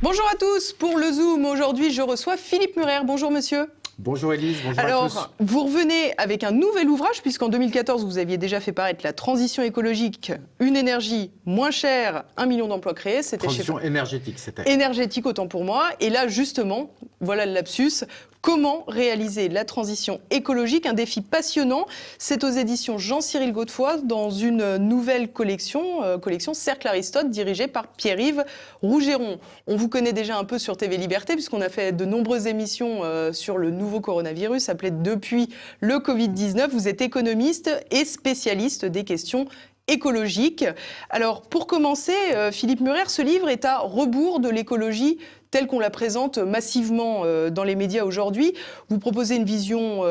Bonjour à tous, pour le Zoom, aujourd'hui je reçois Philippe Murer. Bonjour monsieur. Bonjour Élise, bonjour à tous. Alors, vous revenez avec un nouvel ouvrage, puisqu'en 2014, vous aviez déjà fait paraître La transition écologique, une énergie moins chère, 1 million d'emplois créés. C'était Transition énergétique, c'était. Énergétique, autant pour moi. Et là, justement, voilà le lapsus. Comment réaliser la transition écologique? Un défi passionnant. C'est aux éditions Jean-Cyril Godefroy dans une nouvelle collection, collection Cercle Aristote, dirigée par Pierre-Yves Rougeron. On vous connaît déjà un peu sur TV Liberté, puisqu'on a fait de nombreuses émissions sur le nouveau coronavirus, appelé depuis le Covid-19. Vous êtes économiste et spécialiste des questions écologiques. Alors, pour commencer, Philippe Murer, ce livre est à rebours de l'écologie telle qu'on la présente massivement dans les médias aujourd'hui. Vous proposez une vision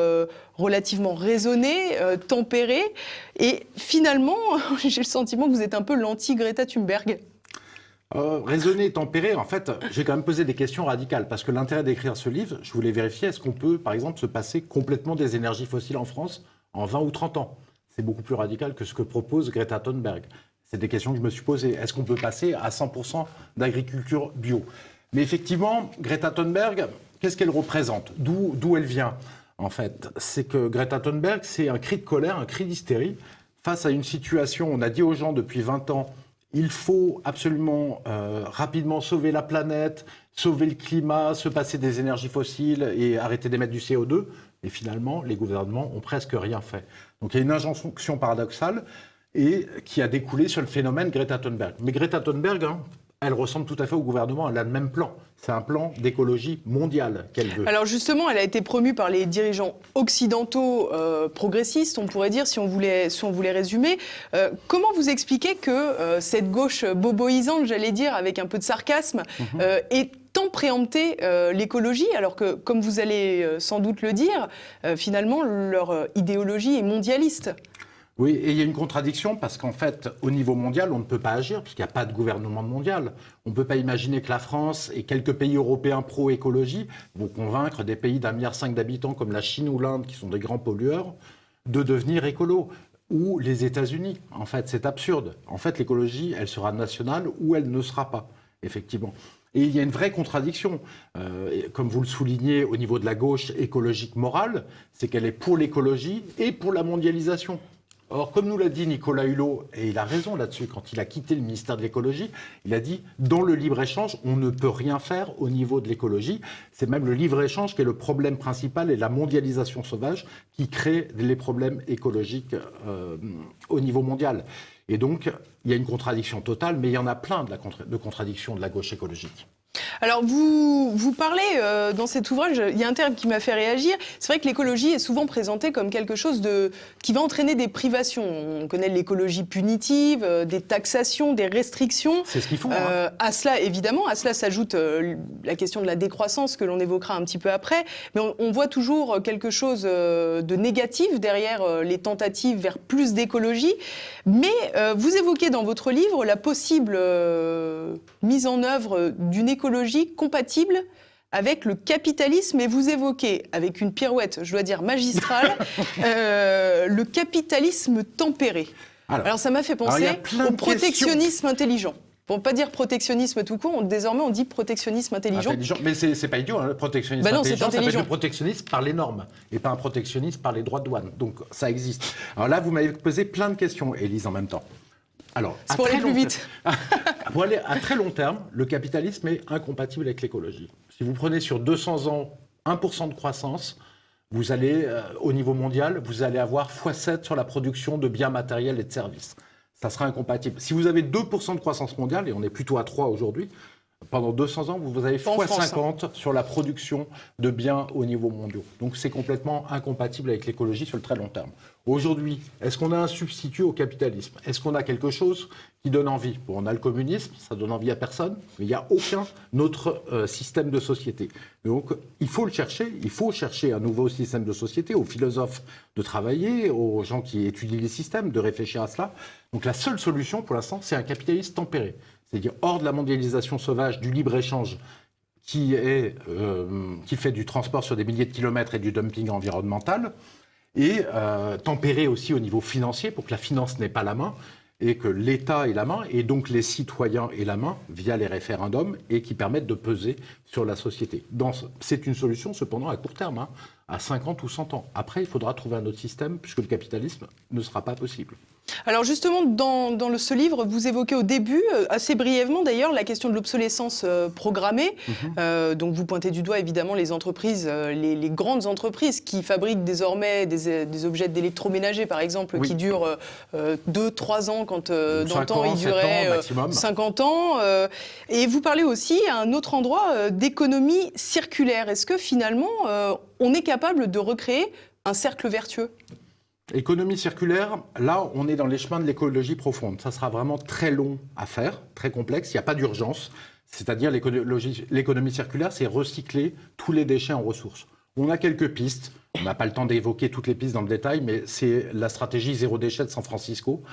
relativement raisonnée, tempérée, et finalement, j'ai le sentiment que vous êtes un peu l'anti-Greta Thunberg. Raisonner et tempérer, en fait, j'ai quand même posé des questions radicales, parce que l'intérêt d'écrire ce livre, je voulais vérifier, est-ce qu'on peut, par exemple, se passer complètement des énergies fossiles en France en 20 ou 30 ans? C'est beaucoup plus radical que ce que propose Greta Thunberg. C'est des questions que je me suis posées. Est-ce qu'on peut passer à 100% d'agriculture bio? Mais effectivement, Greta Thunberg, qu'est-ce qu'elle représente? D'où elle vient, en fait? C'est que Greta Thunberg, c'est un cri de colère, un cri d'hystérie face à une situation. On a dit aux gens depuis 20 ans, il faut absolument rapidement sauver la planète, sauver le climat, se passer des énergies fossiles et arrêter d'émettre du CO2. Et finalement, les gouvernements ont presque rien fait. Donc il y a une injonction paradoxale et qui a découlé sur le phénomène Greta Thunberg. Mais Greta Thunberg, elle ressemble tout à fait au gouvernement, elle a le même plan. C'est un plan d'écologie mondiale qu'elle veut. Alors justement, elle a été promue par les dirigeants occidentaux progressistes, on pourrait dire, si on voulait résumer. Comment vous expliquez que cette gauche boboisante, j'allais dire, avec un peu de sarcasme, est tant préempter l'écologie, alors que, comme vous allez sans doute le dire, finalement, leur idéologie est mondialiste? Oui, et il y a une contradiction parce qu'en fait, au niveau mondial, on ne peut pas agir puisqu'il n'y a pas de gouvernement mondial. On ne peut pas imaginer que la France et quelques pays européens pro-écologie vont convaincre des pays d'1,5 milliard d'habitants comme la Chine ou l'Inde, qui sont des grands pollueurs, de devenir écolos. Ou les États-Unis. En fait, c'est absurde. En fait, l'écologie, elle sera nationale ou elle ne sera pas, effectivement. Et il y a une vraie contradiction, comme vous le soulignez au niveau de la gauche écologique morale, c'est qu'elle est pour l'écologie et pour la mondialisation. Or, comme nous l'a dit Nicolas Hulot, et il a raison là-dessus, quand il a quitté le ministère de l'écologie, il a dit « dans le libre-échange, on ne peut rien faire au niveau de l'écologie ». C'est même le libre-échange qui est le problème principal et la mondialisation sauvage qui crée les problèmes écologiques au niveau mondial. Et donc, il y a une contradiction totale, mais il y en a plein de contradictions de la gauche écologique. Alors, vous parlez dans cet ouvrage, il y a un terme qui m'a fait réagir. C'est vrai que l'écologie est souvent présentée comme quelque chose qui va entraîner des privations. On connaît l'écologie punitive, des taxations, des restrictions. C'est ce qu'ils font. À cela, évidemment, à cela s'ajoute la question de la décroissance que l'on évoquera un petit peu après. Mais on voit toujours quelque chose de négatif derrière les tentatives vers plus d'écologie. Mais vous évoquez dans votre livre la possible mise en œuvre d'une écologie compatible avec le capitalisme, et vous évoquez, avec une pirouette, je dois dire magistrale, le capitalisme tempéré. Alors ça m'a fait penser au protectionnisme intelligent. Pour ne pas dire protectionnisme tout court, désormais on dit protectionnisme intelligent. Mais c'est pas idiot, le protectionnisme intelligent, ça peut être le protectionnisme par les normes, et pas un protectionnisme par les droits de douane. Donc ça existe. Alors là, vous m'avez posé plein de questions, Élise, en même temps. Alors, c'est pour aller plus vite. Pour aller à très long terme, le capitalisme est incompatible avec l'écologie. Si vous prenez sur 200 ans 1% de croissance, vous allez, au niveau mondial, vous allez avoir x7 sur la production de biens matériels et de services. Ça sera incompatible. Si vous avez 2% de croissance mondiale, et on est plutôt à 3 aujourd'hui, pendant 200 ans, vous avez x50 sur la production de biens au niveau mondial. Donc c'est complètement incompatible avec l'écologie sur le très long terme. Aujourd'hui, est-ce qu'on a un substitut au capitalisme? Est-ce qu'on a quelque chose qui donne envie? Bon, on a le communisme, ça donne envie à personne, mais il n'y a aucun autre système de société. Donc il faut le chercher, il faut chercher un nouveau système de société, aux philosophes de travailler, aux gens qui étudient les systèmes, de réfléchir à cela. Donc la seule solution pour l'instant, c'est un capitalisme tempéré. C'est-à-dire hors de la mondialisation sauvage, du libre-échange qui fait du transport sur des milliers de kilomètres et du dumping environnemental, et tempéré aussi au niveau financier pour que la finance n'ait pas la main. et que l'État ait la main, et donc les citoyens aient la main via les référendums, et qui permettent de peser sur la société. C'est une solution cependant à court terme, à 50 ou 100 ans. Après, il faudra trouver un autre système, puisque le capitalisme ne sera pas possible. Alors justement, dans ce livre, vous évoquez au début, assez brièvement d'ailleurs, la question de l'obsolescence programmée. Donc vous pointez du doigt évidemment les entreprises, les grandes entreprises qui fabriquent désormais des objets d'électroménager par exemple, qui durent 2-3 ans quand dans le temps ils duraient 50 ans. Et vous parlez aussi à un autre endroit d'économie circulaire. Est-ce que finalement on est capable de recréer un cercle vertueux ? Économie circulaire, là, on est dans les chemins de l'écologie profonde. Ça sera vraiment très long à faire, très complexe. Il n'y a pas d'urgence. C'est-à-dire l'économie circulaire, c'est recycler tous les déchets en ressources. On a quelques pistes. On n'a pas le temps d'évoquer toutes les pistes dans le détail, mais c'est la stratégie zéro déchet de San Francisco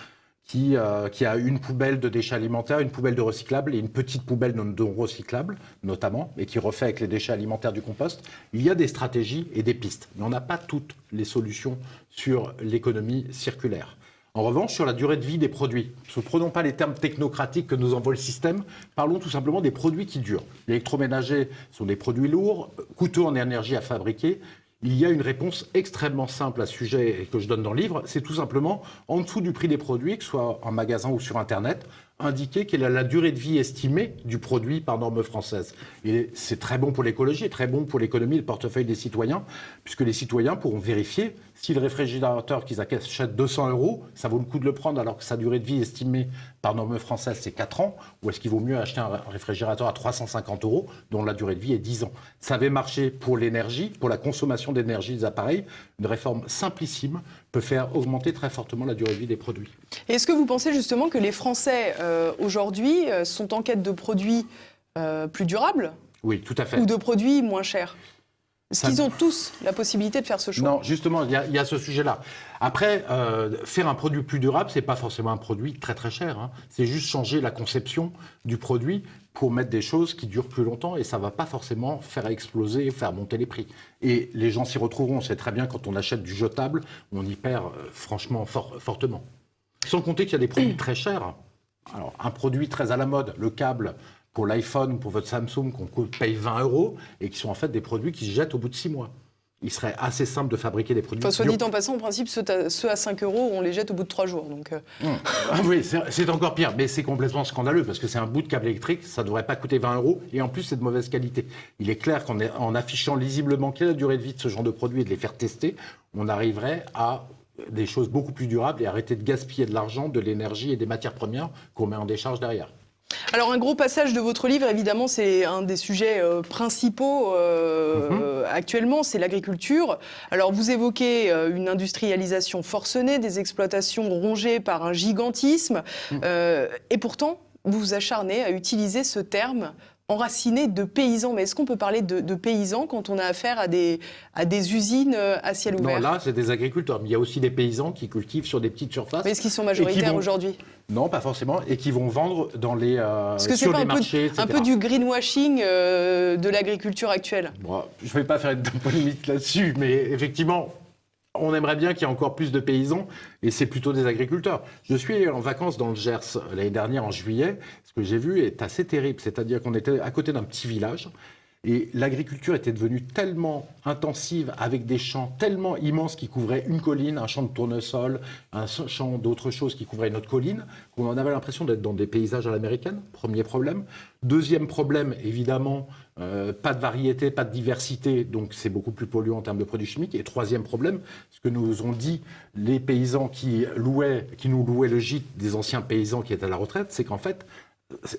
qui a une poubelle de déchets alimentaires, une poubelle de recyclables et une petite poubelle non recyclable, notamment, et qui refait avec les déchets alimentaires du compost. Il y a des stratégies et des pistes, mais on n'a pas toutes les solutions sur l'économie circulaire. En revanche, sur la durée de vie des produits, ne prenons pas les termes technocratiques que nous envoie le système, parlons tout simplement des produits qui durent. Les électroménagers sont des produits lourds, coûteux en énergie à fabriquer. Il y a une réponse extrêmement simple à ce sujet et que je donne dans le livre, c'est tout simplement, en dessous du prix des produits, que ce soit en magasin ou sur Internet, indiquer quelle est la durée de vie estimée du produit par norme française. Et c'est très bon pour l'écologie, et très bon pour l'économie et le portefeuille des citoyens, puisque les citoyens pourront vérifier si le réfrigérateur qu'ils achètent 200 €, ça vaut le coup de le prendre alors que sa durée de vie estimée par norme française c'est 4 ans, ou est-ce qu'il vaut mieux acheter un réfrigérateur à 350 € dont la durée de vie est 10 ans. Ça avait marché pour l'énergie, pour la consommation d'énergie des appareils. Une réforme simplissime peut faire augmenter très fortement la durée de vie des produits. Et est-ce que vous pensez justement que les Français aujourd'hui sont en quête de produits plus durables ? Oui, tout à fait. Ou de produits moins chers ? Est-ce qu'ils ont tous la possibilité de faire ce choix ? Non, justement, il y a ce sujet-là. Après, faire un produit plus durable, c'est pas forcément un produit très très cher. C'est juste changer la conception du produit pour mettre des choses qui durent plus longtemps et ça va pas forcément faire exploser, faire monter les prix. Et les gens s'y retrouveront. On sait très bien quand on achète du jetable, on y perd franchement fortement. Sans compter qu'il y a des produits très chers. Alors, un produit très à la mode, le câble pour l'iPhone ou pour votre Samsung qu'on paye 20 € et qui sont en fait des produits qui se jettent au bout de 6 mois. Il serait assez simple de fabriquer des produits. Enfin, soit dit en passant, en principe, ceux à 5 €, on les jette au bout de 3 jours. Donc Ah oui, c'est encore pire, mais c'est complètement scandaleux parce que c'est un bout de câble électrique, ça ne devrait pas coûter 20 € et en plus c'est de mauvaise qualité. Il est clair qu'en affichant lisiblement quelle est la durée de vie de ce genre de produits et de les faire tester, on arriverait à des choses beaucoup plus durables et arrêter de gaspiller de l'argent, de l'énergie et des matières premières qu'on met en décharge derrière. Alors un gros passage de votre livre, évidemment, c'est un des sujets principaux actuellement, c'est l'agriculture. Alors vous évoquez une industrialisation forcenée, des exploitations rongées par un gigantisme, et pourtant vous vous acharnez à utiliser ce terme enraciné de paysans. Mais est-ce qu'on peut parler de paysans quand on a affaire à des usines à ciel ouvert ? Non, là, c'est des agriculteurs. Mais il y a aussi des paysans qui cultivent sur des petites surfaces. Mais est-ce qu'ils sont majoritaires aujourd'hui ? Non, pas forcément. Et qui vont vendre dans les, sur les marchés, etc. Un peu du greenwashing de l'agriculture actuelle ? Bon, je ne vais pas faire de polémique là-dessus, mais effectivement, on aimerait bien qu'il y ait encore plus de paysans, et c'est plutôt des agriculteurs. Je suis en vacances dans le Gers l'année dernière, en juillet. Ce que j'ai vu est assez terrible, c'est-à-dire qu'on était à côté d'un petit village, et l'agriculture était devenue tellement intensive, avec des champs tellement immenses qui couvraient une colline, un champ de tournesol, un champ d'autres choses qui couvraient une autre colline, qu'on en avait l'impression d'être dans des paysages à l'américaine, premier problème. Deuxième problème, évidemment, pas de variété, pas de diversité, donc c'est beaucoup plus polluant en termes de produits chimiques. Et troisième problème, ce que nous ont dit les paysans qui nous louaient le gîte des anciens paysans qui étaient à la retraite, c'est qu'en fait,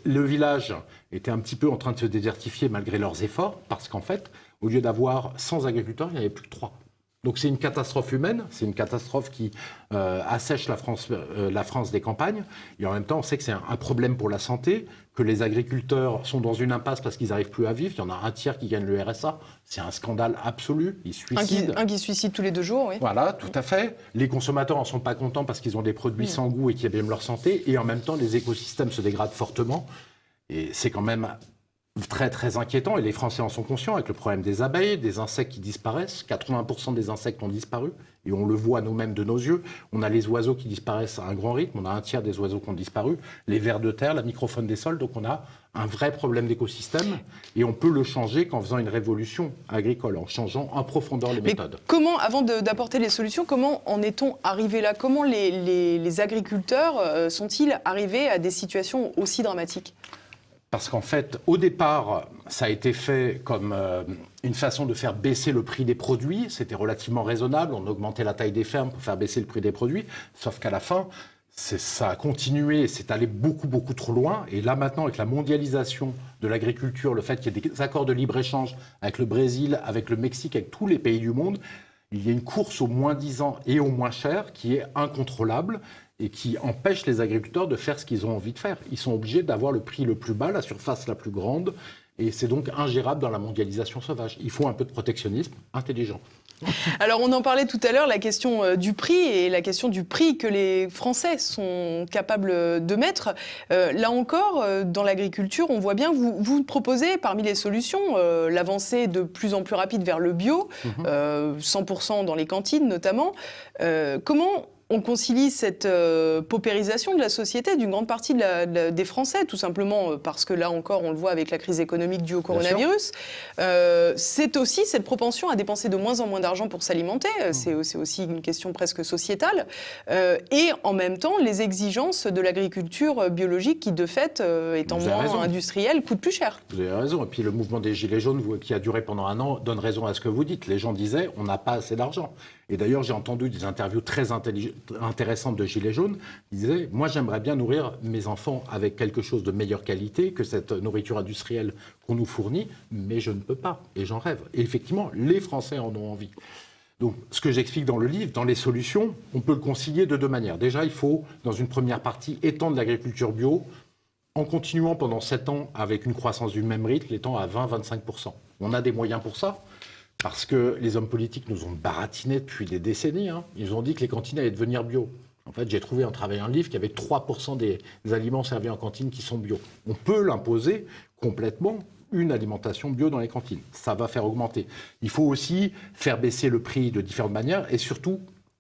le village était un petit peu en train de se désertifier malgré leurs efforts, parce qu'en fait, au lieu d'avoir 100 agriculteurs, il n'y avait plus que 3. Donc c'est une catastrophe humaine, c'est une catastrophe qui assèche la France des campagnes. Et en même temps, on sait que c'est un problème pour la santé, que les agriculteurs sont dans une impasse parce qu'ils n'arrivent plus à vivre. Il y en a un tiers qui gagne le RSA. C'est un scandale absolu. Ils suicident. Un qui se suicide tous les 2 jours, oui. Voilà, tout à fait. Les consommateurs n'en sont pas contents parce qu'ils ont des produits sans goût et qui abîment leur santé. Et en même temps, les écosystèmes se dégradent fortement. Et c'est quand même très très inquiétant, et les Français en sont conscients, avec le problème des abeilles, des insectes qui disparaissent. 80% des insectes ont disparu, et on le voit nous-mêmes de nos yeux. On a les oiseaux qui disparaissent à un grand rythme, on a un tiers des oiseaux qui ont disparu, les vers de terre, la microfaune des sols, donc on a un vrai problème d'écosystème, et on peut le changer qu'en faisant une révolution agricole, en changeant en profondeur les méthodes. Comment, avant d'apporter les solutions, comment en est-on arrivé là? Comment les agriculteurs sont-ils arrivés à des situations aussi dramatiques? Parce qu'en fait, au départ, ça a été fait comme une façon de faire baisser le prix des produits. C'était relativement raisonnable. On augmentait la taille des fermes pour faire baisser le prix des produits. Sauf qu'à la fin, ça a continué, c'est allé beaucoup, beaucoup trop loin. Et là, maintenant, avec la mondialisation de l'agriculture, le fait qu'il y ait des accords de libre-échange avec le Brésil, avec le Mexique, avec tous les pays du monde, il y a une course au moins disant et au moins cher qui est incontrôlable et qui empêche les agriculteurs de faire ce qu'ils ont envie de faire. Ils sont obligés d'avoir le prix le plus bas, la surface la plus grande, et c'est donc ingérable dans la mondialisation sauvage. Il faut un peu de protectionnisme intelligent. Alors on en parlait tout à l'heure, la question du prix et la question du prix que les Français sont capables de mettre. Là encore, dans l'agriculture, on voit bien, vous proposez parmi les solutions l'avancée de plus en plus rapide vers le bio, 100% dans les cantines notamment. Comment on concilie cette paupérisation de la société d'une grande partie des Français, tout simplement parce que là encore, on le voit avec la crise économique due au coronavirus. C'est aussi cette propension à dépenser de moins en moins d'argent pour s'alimenter. C'est aussi une question presque sociétale. Et en même temps, les exigences de l'agriculture biologique qui, de fait, étant moins industrielle, coûtent plus cher. Vous avez raison. Et puis le mouvement des Gilets jaunes, qui a duré pendant un an, donne raison à ce que vous dites. Les gens disaient, on n'a pas assez d'argent. Et d'ailleurs, j'ai entendu des interviews très intéressantes de Gilets jaunes. Ils disaient, moi, j'aimerais bien nourrir mes enfants avec quelque chose de meilleure qualité que cette nourriture industrielle qu'on nous fournit, mais je ne peux pas. Et j'en rêve. Et effectivement, les Français en ont envie. Donc, ce que j'explique dans le livre, dans les solutions, on peut le concilier de deux manières. Déjà, il faut, dans une première partie, étendre l'agriculture bio en continuant pendant 7 ans avec une croissance du même rythme, l'étant à 20-25%. On a des moyens pour ça. Parce que les hommes politiques nous ont baratiné depuis des décennies. Ils ont dit que les cantines allaient devenir bio. En fait, j'ai trouvé en travaillant le livre qu'il y avait 3% des aliments servis en cantine qui sont bio. On peut l'imposer complètement, une alimentation bio dans les cantines. Ça va faire augmenter. Il faut aussi faire baisser le prix de différentes manières et surtout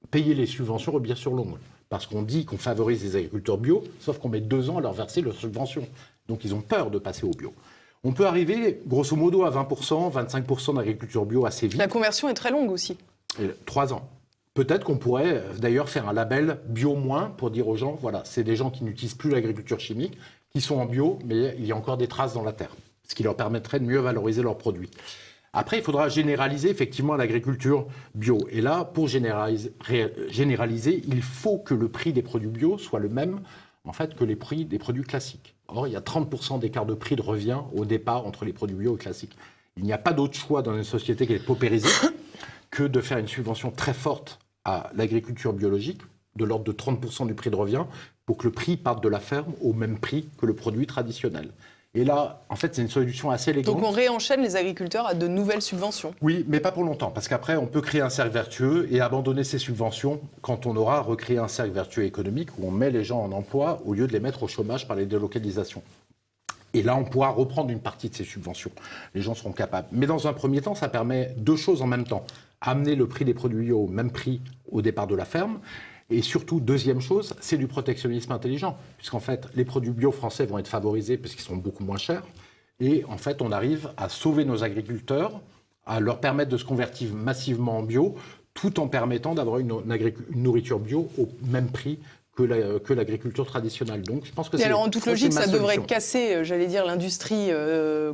payer les subventions bien sûr longues. Parce qu'on dit qu'on favorise les agriculteurs bio, sauf qu'on met 2 ans à leur verser leurs subventions. Donc ils ont peur de passer au bio. On peut arriver, grosso modo, à 20%, 25% d'agriculture bio assez vite. La conversion est très longue aussi. 3 ans. Peut-être qu'on pourrait d'ailleurs faire un label bio moins pour dire aux gens, voilà, c'est des gens qui n'utilisent plus l'agriculture chimique, qui sont en bio, mais il y a encore des traces dans la terre, ce qui leur permettrait de mieux valoriser leurs produits. Après, il faudra généraliser effectivement l'agriculture bio. Et là, pour généraliser, il faut que le prix des produits bio soit le même en fait, que les prix des produits classiques. Or, il y a 30% d'écart de prix de revient au départ entre les produits bio et classiques. Il n'y a pas d'autre choix dans une société qui est paupérisée que de faire une subvention très forte à l'agriculture biologique, de l'ordre de 30% du prix de revient, pour que le prix parte de la ferme au même prix que le produit traditionnel. Et là, en fait, c'est une solution assez élégante. Donc on réenchaîne les agriculteurs à de nouvelles subventions. Oui, mais pas pour longtemps, parce qu'après, on peut créer un cercle vertueux et abandonner ces subventions quand on aura recréé un cercle vertueux économique où on met les gens en emploi au lieu de les mettre au chômage par les délocalisations. Et là, on pourra reprendre une partie de ces subventions. Les gens seront capables. Mais dans un premier temps, ça permet 2 choses en même temps. Amener le prix des produits bio au même prix au départ de la ferme. Et surtout, deuxième chose, c'est du protectionnisme intelligent. Puisqu'en fait, les produits bio français vont être favorisés parce qu'ils sont beaucoup moins chers. Et en fait, on arrive à sauver nos agriculteurs, à leur permettre de se convertir massivement en bio, tout en permettant d'avoir une nourriture bio au même prix que l'agriculture traditionnelle. Donc, je pense que et alors, en toute logique, ça devrait casser, j'allais dire, l'industrie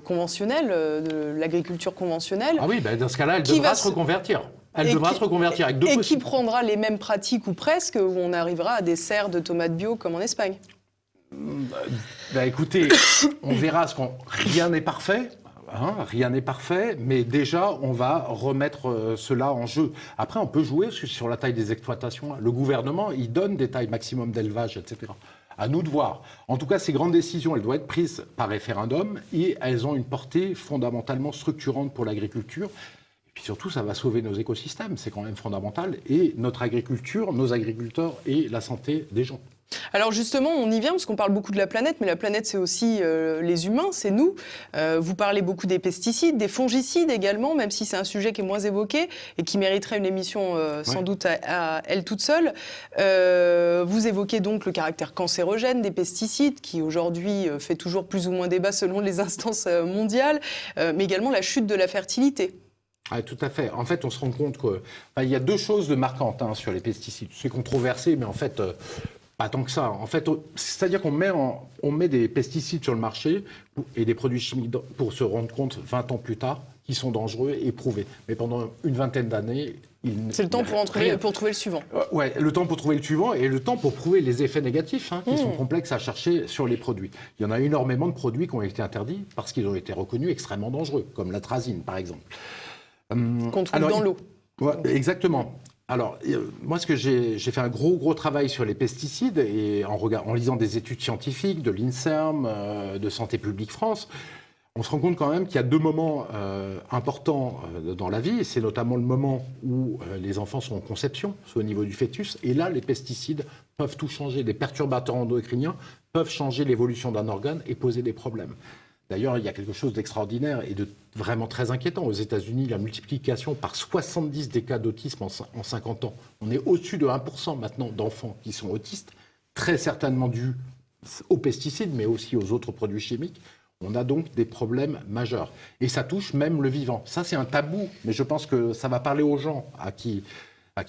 conventionnelle, de l'agriculture conventionnelle. Ah oui, ben dans ce cas-là, elle devra se reconvertir. Elle devra se reconvertir avec deux qui prendra les mêmes pratiques ou presque, où on arrivera à des serres de tomates bio comme en Espagne. Écoutez, on verra. Rien n'est parfait. Rien n'est parfait, mais déjà, on va remettre cela en jeu. Après, on peut jouer sur la taille des exploitations. Le gouvernement, il donne des tailles maximum d'élevage, etc. À nous de voir. En tout cas, ces grandes décisions, elles doivent être prises par référendum et elles ont une portée fondamentalement structurante pour l'agriculture. Et puis surtout, ça va sauver nos écosystèmes, c'est quand même fondamental, et notre agriculture, nos agriculteurs et la santé des gens. Alors justement, on y vient parce qu'on parle beaucoup de la planète, mais la planète, c'est aussi les humains, c'est nous. Vous parlez beaucoup des pesticides, des fongicides également, même si c'est un sujet qui est moins évoqué et qui mériterait une émission sans doute à elle toute seule. Vous évoquez donc le caractère cancérogène des pesticides, qui aujourd'hui fait toujours plus ou moins débat selon les instances mondiales, mais également la chute de la fertilité. Ah, tout à fait. En fait, on se rend compte qu'il y a deux choses de marquantes sur les pesticides. C'est controversé, mais en fait... pas tant que ça. En fait, c'est-à-dire qu'on met des pesticides sur le marché et des produits chimiques pour se rendre compte 20 ans plus tard qu'ils sont dangereux et prouvés. Mais pendant une vingtaine d'années, c'est le temps pour trouver le suivant. Ouais, le temps pour trouver le suivant et le temps pour prouver les effets négatifs qui sont complexes à chercher sur les produits. Il y en a énormément de produits qui ont été interdits parce qu'ils ont été reconnus extrêmement dangereux, comme l'atrazine par exemple. Qu'on trouve dans l'eau. Ouais, exactement. Alors, moi, j'ai fait un gros travail sur les pesticides et en lisant des études scientifiques de l'INSERM, de Santé publique France, on se rend compte quand même qu'il y a deux moments importants dans la vie. C'est notamment le moment où les enfants sont en conception, c'est au niveau du fœtus. Et là, les pesticides peuvent tout changer. Les perturbateurs endocriniens peuvent changer l'évolution d'un organe et poser des problèmes. D'ailleurs, il y a quelque chose d'extraordinaire et de vraiment très inquiétant. Aux États-Unis, la multiplication par 70 des cas d'autisme en 50 ans. On est au-dessus de 1% maintenant d'enfants qui sont autistes, très certainement dû aux pesticides, mais aussi aux autres produits chimiques. On a donc des problèmes majeurs. Et ça touche même le vivant. Ça, c'est un tabou, mais je pense que ça va parler aux gens à qui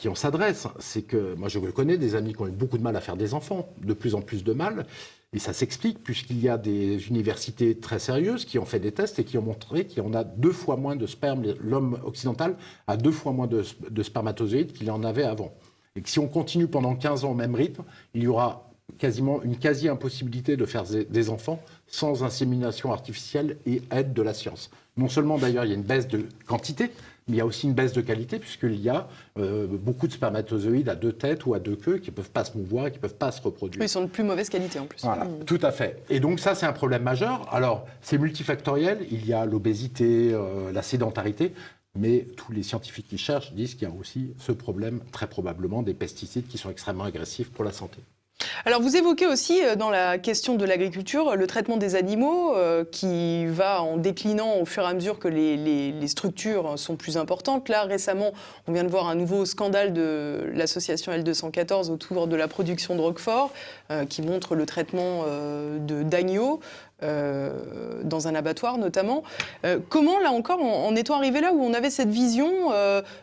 on s'adresse. C'est que moi, je connais des amis qui ont eu beaucoup de mal à faire des enfants, de plus en plus de mal. Et ça s'explique puisqu'il y a des universités très sérieuses qui ont fait des tests et qui ont montré qu'il y en a 2 fois moins de sperme. L'homme occidental a 2 fois moins de spermatozoïdes qu'il en avait avant. Et que si on continue pendant 15 ans au même rythme, il y aura quasiment une quasi-impossibilité de faire des enfants sans insémination artificielle et aide de la science. Non seulement d'ailleurs il y a une baisse de quantité, mais il y a aussi une baisse de qualité, puisqu'il y a beaucoup de spermatozoïdes à 2 têtes ou à 2 queues qui ne peuvent pas se mouvoir et qui ne peuvent pas se reproduire. Oui, ils sont de plus mauvaise qualité en plus. Voilà, tout à fait. Et donc ça, c'est un problème majeur. Alors, c'est multifactoriel. Il y a l'obésité, la sédentarité, mais tous les scientifiques qui cherchent disent qu'il y a aussi ce problème, très probablement, des pesticides qui sont extrêmement agressifs pour la santé. Alors vous évoquez aussi dans la question de l'agriculture le traitement des animaux qui va en déclinant au fur et à mesure que les structures sont plus importantes. Là récemment on vient de voir un nouveau scandale de l'association L214 autour de la production de Roquefort qui montre le traitement d'agneaux dans un abattoir notamment. Comment, là encore, en étant arrivé là où on avait cette vision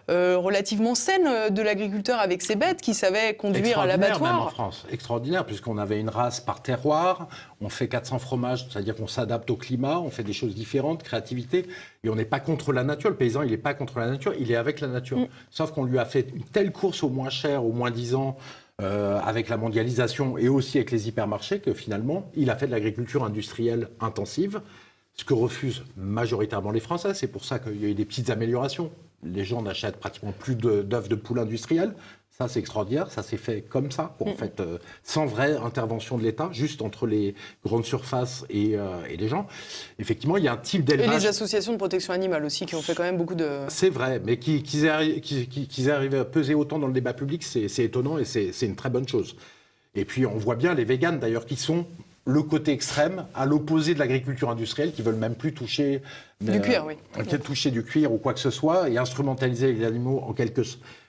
relativement saine de l'agriculteur avec ses bêtes qui savait conduire à l'abattoir. Même en France, extraordinaire, puisqu'on avait une race par terroir, on fait 400 fromages, c'est-à-dire qu'on s'adapte au climat, on fait des choses différentes, créativité, et on n'est pas contre la nature. Le paysan, il n'est pas contre la nature, il est avec la nature. Sauf qu'on lui a fait une telle course au moins cher, au moins 10 ans, avec la mondialisation et aussi avec les hypermarchés, que finalement, il a fait de l'agriculture industrielle intensive, ce que refusent majoritairement les Français. C'est pour ça qu'il y a eu des petites améliorations. Les gens n'achètent pratiquement plus d'œufs de poule industriels. Ça, c'est extraordinaire. Ça s'est fait comme ça, en fait, sans vraie intervention de l'État, juste entre les grandes surfaces et les gens. Effectivement, il y a un type d'élevage... Et les associations de protection animale aussi, qui ont fait quand même beaucoup de... C'est vrai, mais qu'ils aient arrivé à peser autant dans le débat public, c'est étonnant et c'est une très bonne chose. Et puis, on voit bien les véganes, d'ailleurs, qui sont le côté extrême, à l'opposé de l'agriculture industrielle, qui veulent même plus toucher... Du cuir, oui. Toucher du cuir ou quoi que ce soit, et instrumentaliser les animaux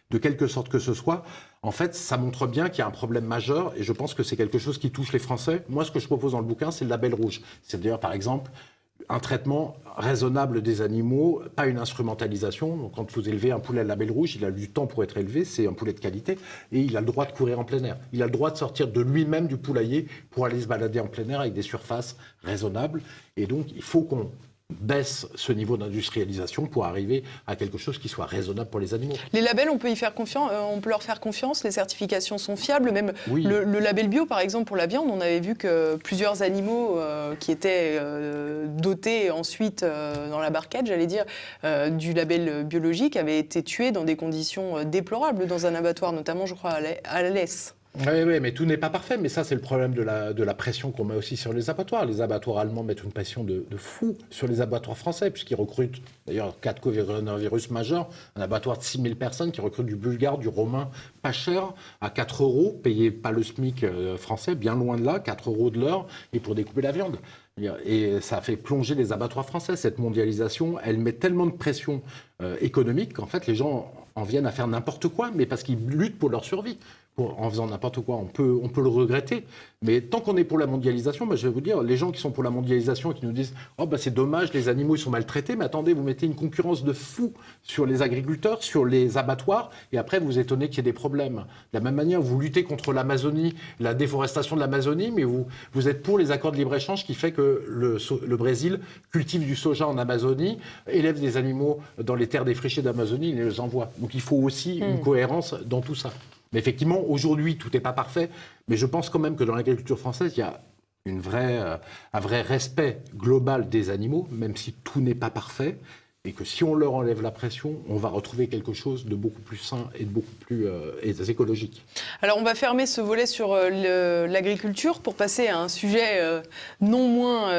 de quelque sorte que ce soit. En fait, ça montre bien qu'il y a un problème majeur, et je pense que c'est quelque chose qui touche les Français. Moi, ce que je propose dans le bouquin, c'est le label rouge. C'est-à-dire, par exemple, un traitement raisonnable des animaux, pas une instrumentalisation. Donc, quand vous élevez un poulet à label rouge, il a du temps pour être élevé, c'est un poulet de qualité, et il a le droit de courir en plein air. Il a le droit de sortir de lui-même du poulailler pour aller se balader en plein air avec des surfaces raisonnables. Et donc, il faut qu'on baisse ce niveau d'industrialisation pour arriver à quelque chose qui soit raisonnable pour les animaux. Les labels, on peut leur faire confiance, les certifications sont fiables, même oui. le label bio par exemple pour la viande, on avait vu que plusieurs animaux qui étaient dotés ensuite dans la barquette, j'allais dire, du label biologique avaient été tués dans des conditions déplorables dans un abattoir, notamment je crois à Alès. Oui, mais tout n'est pas parfait. Mais ça, c'est le problème de la pression qu'on met aussi sur les abattoirs. Les abattoirs allemands mettent une pression de fou sur les abattoirs français, puisqu'ils recrutent, d'ailleurs, 4 coronavirus majeurs, un abattoir de 6000 personnes qui recrute du bulgare, du roumain, pas cher, à 4 euros, payé pas le SMIC français, bien loin de là, 4 euros de l'heure, et pour découper la viande. Et ça a fait plonger les abattoirs français. Cette mondialisation, elle met tellement de pression économique qu'en fait, les gens en viennent à faire n'importe quoi, mais parce qu'ils luttent pour leur survie. En faisant n'importe quoi, on peut le regretter. Mais tant qu'on est pour la mondialisation, moi, je vais vous dire, les gens qui sont pour la mondialisation et qui nous disent « Oh, bah, c'est dommage, les animaux, ils sont maltraités. » Mais attendez, vous mettez une concurrence de fou sur les agriculteurs, sur les abattoirs, et après, vous étonnez qu'il y ait des problèmes. De la même manière, vous luttez contre l'Amazonie, la déforestation de l'Amazonie, mais vous êtes pour les accords de libre-échange qui fait que le Brésil cultive du soja en Amazonie, élève des animaux dans les terres défrichées d'Amazonie, et les envoie. Donc, il faut aussi une cohérence dans tout ça. Mais effectivement, aujourd'hui, tout n'est pas parfait, mais je pense quand même que dans l'agriculture française, il y a un vrai respect global des animaux, même si tout n'est pas parfait, et que si on leur enlève la pression, on va retrouver quelque chose de beaucoup plus sain et de beaucoup plus écologique. Alors on va fermer ce volet sur l'agriculture pour passer à un sujet non moins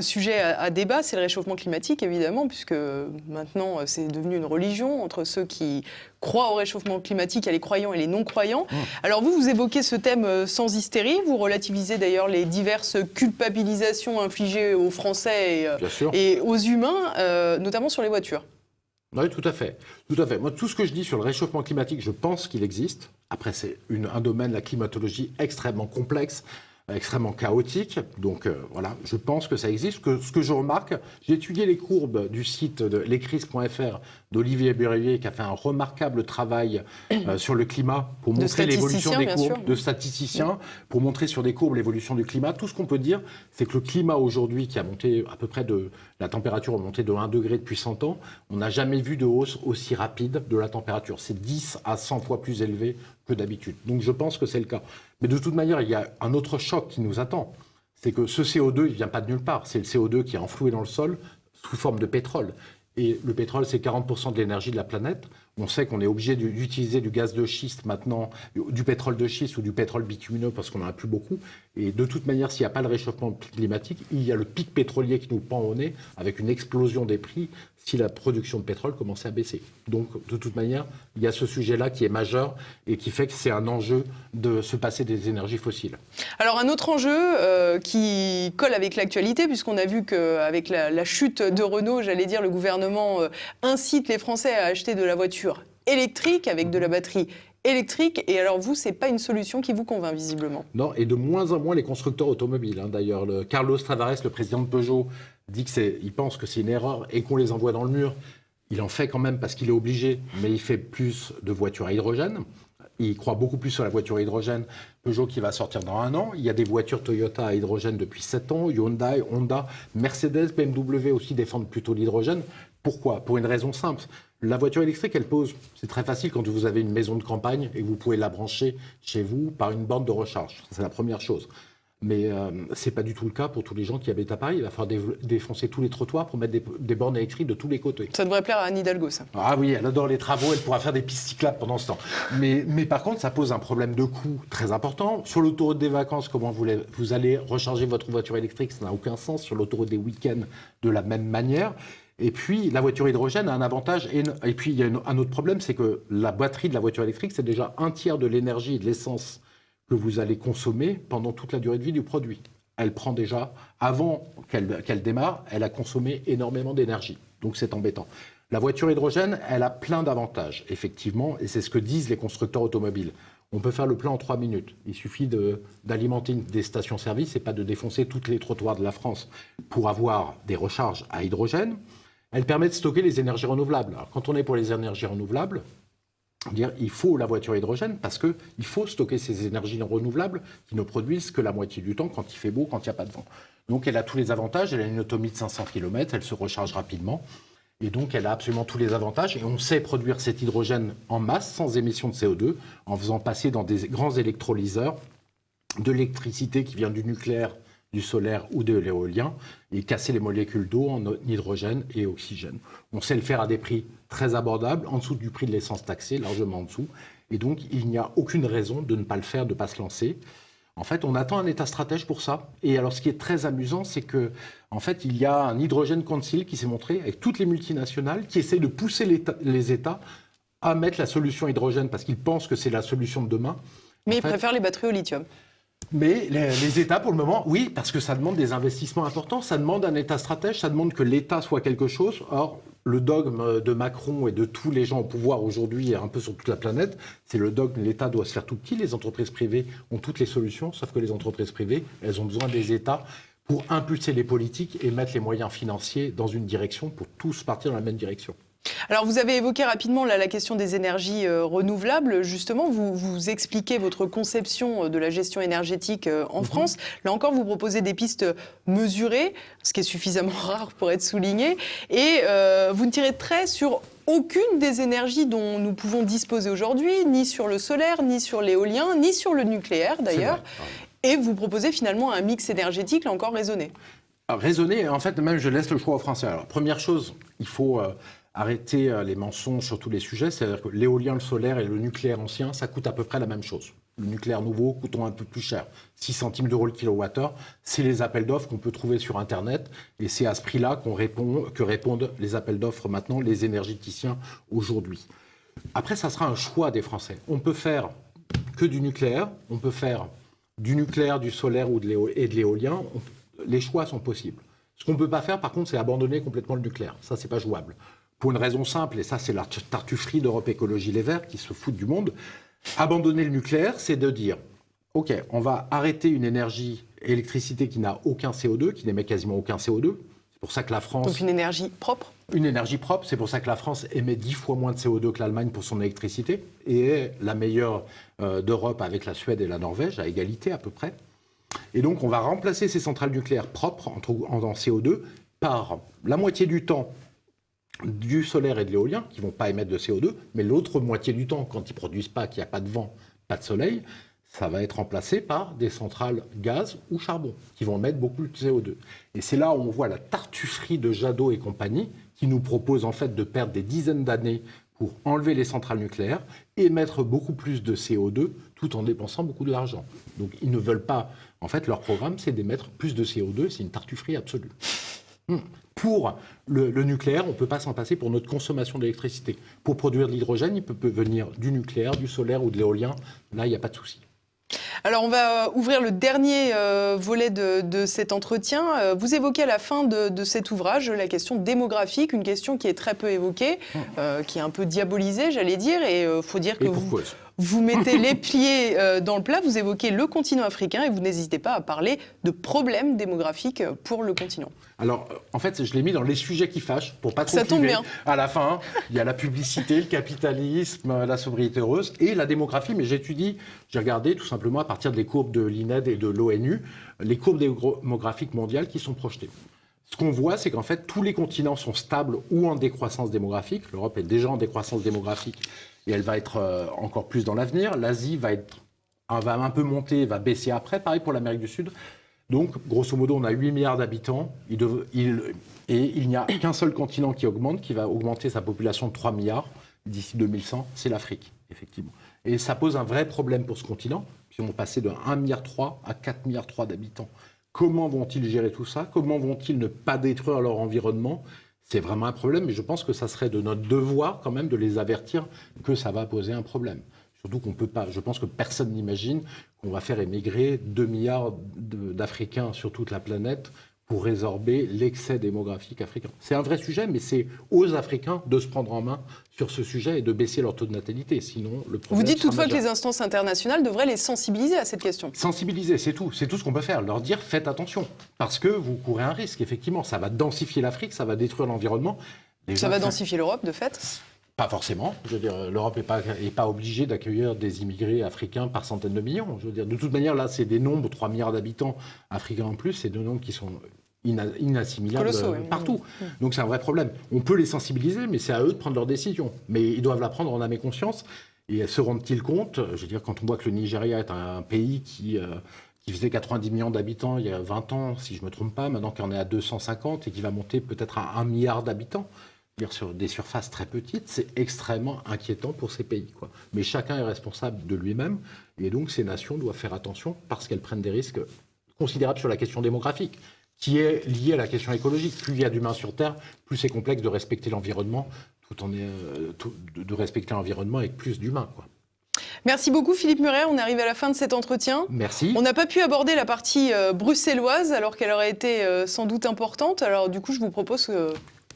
sujet à débat, c'est le réchauffement climatique évidemment, puisque maintenant c'est devenu une religion entre ceux qui croient au réchauffement climatique, il y a les croyants et les non-croyants. Alors vous évoquez ce thème sans hystérie, vous relativisez d'ailleurs les diverses culpabilisations infligées aux Français et aux humains, notamment sur les voitures. Oui, tout à fait. Tout à fait. Moi, tout ce que je dis sur le réchauffement climatique, je pense qu'il existe. Après, c'est un domaine, la climatologie, extrêmement complexe, extrêmement chaotique. Donc voilà, je pense que ça existe. Ce que je remarque, j'ai étudié les courbes du site de lecris.fr d'Olivier Burier, qui a fait un remarquable travail sur le climat pour montrer l'évolution des courbes, de statisticien, pour montrer sur des courbes l'évolution du climat. Tout ce qu'on peut dire, c'est que le climat aujourd'hui, qui a monté à peu près la température a monté de 1 degré depuis 100 ans, on n'a jamais vu de hausse aussi rapide de la température. C'est 10 à 100 fois plus élevé que d'habitude. Donc je pense que c'est le cas. Mais de toute manière, il y a un autre choc qui nous attend. C'est que ce CO2, il ne vient pas de nulle part. C'est le CO2 qui est enfloué dans le sol sous forme de pétrole. Et le pétrole, c'est 40% de l'énergie de la planète. On sait qu'on est obligé d'utiliser du gaz de schiste maintenant, du pétrole de schiste ou du pétrole bitumineux parce qu'on n'en a plus beaucoup. Et de toute manière, s'il n'y a pas le réchauffement climatique, il y a le pic pétrolier qui nous pend au nez avec une explosion des prix si la production de pétrole commençait à baisser. Donc, de toute manière, il y a ce sujet-là qui est majeur et qui fait que c'est un enjeu de se passer des énergies fossiles. Alors, un autre enjeu qui colle avec l'actualité, puisqu'on a vu qu'avec la chute de Renault, j'allais dire, le gouvernement incite les Français à acheter de la voiture électrique avec de la batterie électrique. Et alors, vous, ce n'est pas une solution qui vous convainc, visiblement. Non, et de moins en moins les constructeurs automobiles. D'ailleurs, Carlos Tavares, le président de Peugeot, dit qu'il pense que c'est une erreur et qu'on les envoie dans le mur. Il en fait quand même parce qu'il est obligé, mais il fait plus de voitures à hydrogène. Il croit beaucoup plus sur la voiture à hydrogène. Peugeot qui va sortir dans 1 an. Il y a des voitures Toyota à hydrogène depuis 7 ans. Hyundai, Honda, Mercedes, BMW aussi défendent plutôt l'hydrogène. Pourquoi ? Pour une raison simple. La voiture électrique, elle pose. C'est très facile quand vous avez une maison de campagne et que vous pouvez la brancher chez vous par une borne de recharge. C'est la première chose. Mais ce n'est pas du tout le cas pour tous les gens qui habitent à Paris. Il va falloir défoncer tous les trottoirs pour mettre des bornes électriques de tous les côtés. Ça devrait plaire à Anne Hidalgo, ça. Ah oui, elle adore les travaux, elle pourra faire des pistes cyclables pendant ce temps. Mais par contre, ça pose un problème de coût très important. Sur l'autoroute des vacances, comment vous allez recharger votre voiture électrique ? Ça n'a aucun sens. Sur l'autoroute des week-ends, de la même manière. Et puis, la voiture hydrogène a un avantage. Et puis, il y a un autre problème, c'est que la batterie de la voiture électrique, c'est déjà 1/3 de l'énergie et de l'essence que vous allez consommer pendant toute la durée de vie du produit. Elle prend déjà, avant qu'elle démarre, elle a consommé énormément d'énergie. Donc c'est embêtant. La voiture hydrogène, elle a plein d'avantages, effectivement, et c'est ce que disent les constructeurs automobiles. On peut faire le plein en 3 minutes. Il suffit d'alimenter des stations-service et pas de défoncer toutes les trottoirs de la France pour avoir des recharges à hydrogène. Elle permet de stocker les énergies renouvelables. Alors, quand on est pour les énergies renouvelables, il faut la voiture hydrogène parce qu'il faut stocker ces énergies renouvelables qui ne produisent que la moitié du temps quand il fait beau, quand il n'y a pas de vent. Donc elle a tous les avantages, elle a une autonomie de 500 km, elle se recharge rapidement. Et donc elle a absolument tous les avantages. Et on sait produire cet hydrogène en masse, sans émission de CO2, en faisant passer dans des grands électrolyseurs de l'électricité qui vient du nucléaire, du solaire ou de l'éolien, et casser les molécules d'eau en hydrogène et oxygène. On sait le faire à des prix très abordables, en dessous du prix de l'essence taxée, largement en dessous. Et donc, il n'y a aucune raison de ne pas le faire, de ne pas se lancer. En fait, on attend un État stratège pour ça. Et alors, ce qui est très amusant, c'est que, en fait, il y a un Hydrogen Council qui s'est montré avec toutes les multinationales qui essaient de pousser les États à mettre la solution hydrogène parce qu'ils pensent que c'est la solution de demain. Mais ils préfèrent les batteries au lithium. Mais les États, pour le moment, oui, parce que ça demande des investissements importants, ça demande un État stratège, ça demande que l'État soit quelque chose. Or, le dogme de Macron et de tous les gens au pouvoir aujourd'hui, un peu sur toute la planète, c'est le dogme l'État doit se faire tout petit. Les entreprises privées ont toutes les solutions, sauf que les entreprises privées, elles ont besoin des États pour impulser les politiques et mettre les moyens financiers dans une direction pour tous partir dans la même direction. Alors, vous avez évoqué rapidement la question des énergies renouvelables. Justement, vous expliquez votre conception de la gestion énergétique en France. Là encore, vous proposez des pistes mesurées, ce qui est suffisamment rare pour être souligné. Et vous ne tirez de trait sur aucune des énergies dont nous pouvons disposer aujourd'hui, ni sur le solaire, ni sur l'éolien, ni sur le nucléaire d'ailleurs. Et vous proposez finalement un mix énergétique, là encore, raisonné. Raisonné, en fait, même je laisse le choix aux Français. Alors, première chose, il faut arrêter les mensonges sur tous les sujets. C'est-à-dire que l'éolien, le solaire et le nucléaire ancien, ça coûte à peu près la même chose. Le nucléaire nouveau coûte un peu plus cher. 6 centimes d'euros le kilowattheure, c'est les appels d'offres qu'on peut trouver sur Internet. Et c'est à ce prix-là que répondent les appels d'offres maintenant, les énergéticiens aujourd'hui. Après, ça sera un choix des Français. On peut faire que du nucléaire, on peut faire du nucléaire, du solaire et de l'éolien. Les choix sont possibles. Ce qu'on ne peut pas faire, par contre, c'est abandonner complètement le nucléaire. Ça, c'est pas jouable. Pour une raison simple, et ça, c'est la tartufferie d'Europe Écologie Les Verts qui se foutent du monde. Abandonner le nucléaire, c'est de dire, OK, on va arrêter une électricité qui n'a aucun CO2, qui n'émet quasiment aucun CO2. C'est pour ça que la France... Donc une énergie propre ? Une énergie propre, c'est pour ça que la France émet 10 fois moins de CO2 que l'Allemagne pour son électricité et est la meilleure d'Europe avec la Suède et la Norvège, à égalité à peu près. Et donc, on va remplacer ces centrales nucléaires propres en CO2 par la moitié du temps du solaire et de l'éolien, qui ne vont pas émettre de CO2, mais l'autre moitié du temps, quand ils ne produisent pas, qu'il n'y a pas de vent, pas de soleil, ça va être remplacé par des centrales gaz ou charbon, qui vont émettre beaucoup de CO2. Et c'est là où on voit la tartufferie de Jadot et compagnie, qui nous propose en fait de perdre des dizaines d'années pour enlever les centrales nucléaires et émettre beaucoup plus de CO2 tout en dépensant beaucoup d'argent. Donc ils ne veulent pas... En fait, leur programme, c'est d'émettre plus de CO2. C'est une tartufferie absolue. Pour le nucléaire, on ne peut pas s'en passer pour notre consommation d'électricité. Pour produire de l'hydrogène, il peut venir du nucléaire, du solaire ou de l'éolien. Là, il n'y a pas de souci. Alors, on va ouvrir le dernier volet de cet entretien. Vous évoquez à la fin de cet ouvrage la question démographique, une question qui est très peu évoquée, qui est un peu diabolisée, j'allais dire. Et il faut dire que vous mettez les pieds dans le plat, vous évoquez le continent africain et vous n'hésitez pas à parler de problèmes démographiques pour le continent. Alors, en fait, je l'ai mis dans les sujets qui fâchent, pour pas trop Ça tombe bien. À la fin, il y a la publicité, le capitalisme, la sobriété heureuse et la démographie. Mais j'ai regardé tout simplement à partir des courbes de l'INED et de l'ONU, les courbes démographiques mondiales qui sont projetées. Ce qu'on voit, c'est qu'en fait, tous les continents sont stables ou en décroissance démographique. L'Europe est déjà en décroissance démographique et elle va être encore plus dans l'avenir. L'Asie va un peu monter, va baisser après. Pareil pour l'Amérique du Sud. Donc, grosso modo, on a 8 milliards d'habitants et il n'y a qu'un seul continent qui augmente, qui va augmenter sa population de 3 milliards d'ici 2100, c'est l'Afrique, effectivement. Et ça pose un vrai problème pour ce continent, puisqu'on va passer de 1,3 milliard à 4,3 milliards d'habitants. Comment vont-ils gérer tout ça ? Comment vont-ils ne pas détruire leur environnement ? C'est vraiment un problème, mais je pense que ça serait de notre devoir quand même de les avertir que ça va poser un problème. Surtout qu'on peut pas, je pense que personne n'imagine qu'on va faire émigrer 2 milliards d'Africains sur toute la planète pour résorber l'excès démographique africain. C'est un vrai sujet, mais c'est aux Africains de se prendre en main sur ce sujet et de baisser leur taux de natalité. Sinon, le problème. Vous dites toutefois que les instances internationales devraient les sensibiliser à cette question. Sensibiliser, c'est tout. C'est tout ce qu'on peut faire. Leur dire, faites attention. Parce que vous courez un risque, effectivement. Ça va densifier l'Afrique, ça va détruire l'environnement. Ça va densifier l'Europe, de fait ? Pas forcément. Je veux dire, l'Europe n'est pas obligée d'accueillir des immigrés africains par centaines de millions. Je veux dire, de toute manière, là, c'est des nombres, 3 milliards d'habitants africains en plus, c'est des nombres qui sont inassimilables partout. Donc c'est un vrai problème. On peut les sensibiliser, mais c'est à eux de prendre leurs décisions. Mais ils doivent la prendre en âme et conscience. Et se rendent-ils compte, je veux dire, quand on voit que le Nigeria est un pays qui faisait 90 millions d'habitants il y a 20 ans, si je ne me trompe pas, maintenant qu'on est à 250 et qui va monter peut-être à 1 milliard d'habitants. sur des surfaces très petites, c'est extrêmement inquiétant pour ces pays, quoi. Mais chacun est responsable de lui-même, et donc ces nations doivent faire attention parce qu'elles prennent des risques considérables sur la question démographique, qui est liée à la question écologique. Plus il y a d'humains sur Terre, plus c'est complexe de respecter l'environnement, de respecter l'environnement avec plus d'humains, quoi. Merci beaucoup Philippe Murer, on arrive à la fin de cet entretien. Merci. On n'a pas pu aborder la partie bruxelloise alors qu'elle aurait été sans doute importante. Alors du coup, je vous propose de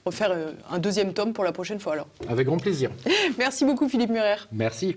refaire un deuxième tome pour la prochaine fois alors. Avec grand plaisir. Merci beaucoup Philippe Murer. Merci.